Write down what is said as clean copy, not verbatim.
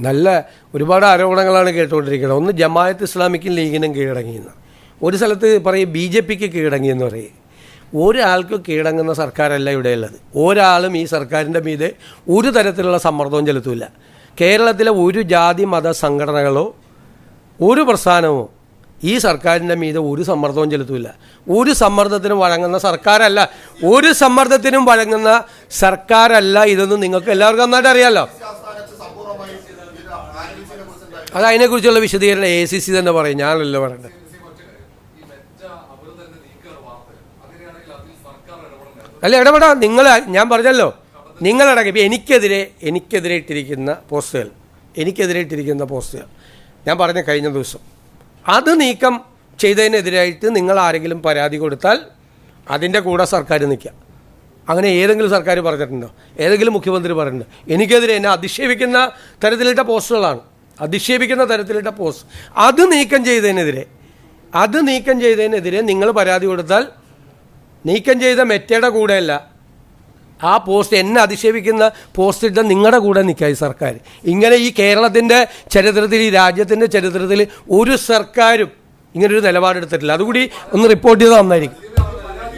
നല്ല ഒരുപാട് ആരോപണങ്ങളാണ് കേട്ടുകൊണ്ടിരിക്കുന്നത്. ഒന്ന് ജമാഅത്ത് ഇസ്ലാമിക്കും ലീഗിനും കീഴടങ്ങിയെന്ന്, ഒരു സ്ഥലത്ത് പറയും BJPക്ക് കീഴടങ്ങിയെന്ന് പറയും. ഒരാൾക്ക് കീഴടങ്ങുന്ന സർക്കാരല്ല ഇവിടെയുള്ളത്. ഒരാളും ഈ സർക്കാരിൻ്റെ മീതെ ഒരു തരത്തിലുള്ള സമ്മർദ്ദവും ചെലുത്തില്ല. കേരളത്തിലെ ഒരു ജാതി മത സംഘടനകളോ ഒരു പ്രസ്ഥാനമോ ഈ സർക്കാരിൻ്റെ മീതെ ഒരു സമ്മർദ്ദവും ചെലുത്തില്ല. ഒരു സമ്മർദ്ദത്തിനും വഴങ്ങുന്ന സർക്കാരല്ല, ഒരു സമ്മർദ്ദത്തിനും വഴങ്ങുന്ന സർക്കാരല്ല ഇതെന്ന് നിങ്ങൾക്ക് എല്ലാവർക്കും നന്നായിട്ട് അറിയാമല്ലോ. അത് അതിനെക്കുറിച്ചുള്ള വിശദീകരണം ACC തന്നെ പറയും, ഞാനല്ലോ പറയണ്ടത്. അല്ല, ഇടപെടാം. ഞാൻ പറഞ്ഞല്ലോ, നിങ്ങളടക്കം ഇപ്പം എനിക്കെതിരെ ഇട്ടിരിക്കുന്ന പോസ്റ്റുകൾ ഞാൻ പറഞ്ഞ കഴിഞ്ഞ ദിവസം, അത് നീക്കം ചെയ്തതിനെതിരായിട്ട് നിങ്ങൾ ആരെങ്കിലും പരാതി കൊടുത്താൽ അതിൻ്റെ കൂടെ സർക്കാർ നിൽക്കുക. അങ്ങനെ ഏതെങ്കിലും സർക്കാർ പറഞ്ഞിട്ടുണ്ടോ? ഏതെങ്കിലും മുഖ്യമന്ത്രി പറഞ്ഞിട്ടുണ്ടോ? എനിക്കെതിരെ എന്നെ അധിക്ഷേപിക്കുന്ന തരത്തിലിട്ട പോസ്റ്റുകളാണ്, അധിക്ഷേപിക്കുന്ന തരത്തിലിട്ട പോസ്റ്റ്. അത് നീക്കം ചെയ്തതിനെതിരെ നിങ്ങൾ പരാതി കൊടുത്താൽ നീക്കം ചെയ്ത മെറ്റയുടെ കൂടെയല്ല, ആ പോസ്റ്റ് എന്നെ അധിക്ഷേപിക്കുന്ന പോസ്റ്റ് ഇട്ട നിങ്ങളുടെ കൂടെ നിൽക്കുക ഈ സർക്കാർ. ഇങ്ങനെ ഈ കേരളത്തിൻ്റെ ചരിത്രത്തിൽ, ഈ രാജ്യത്തിൻ്റെ ചരിത്രത്തിൽ ഒരു സർക്കാരും ഇങ്ങനൊരു നിലപാടെടുത്തിട്ടില്ല. അതുകൂടി ഒന്ന് റിപ്പോർട്ട് ചെയ്താൽ നന്നായിരിക്കും.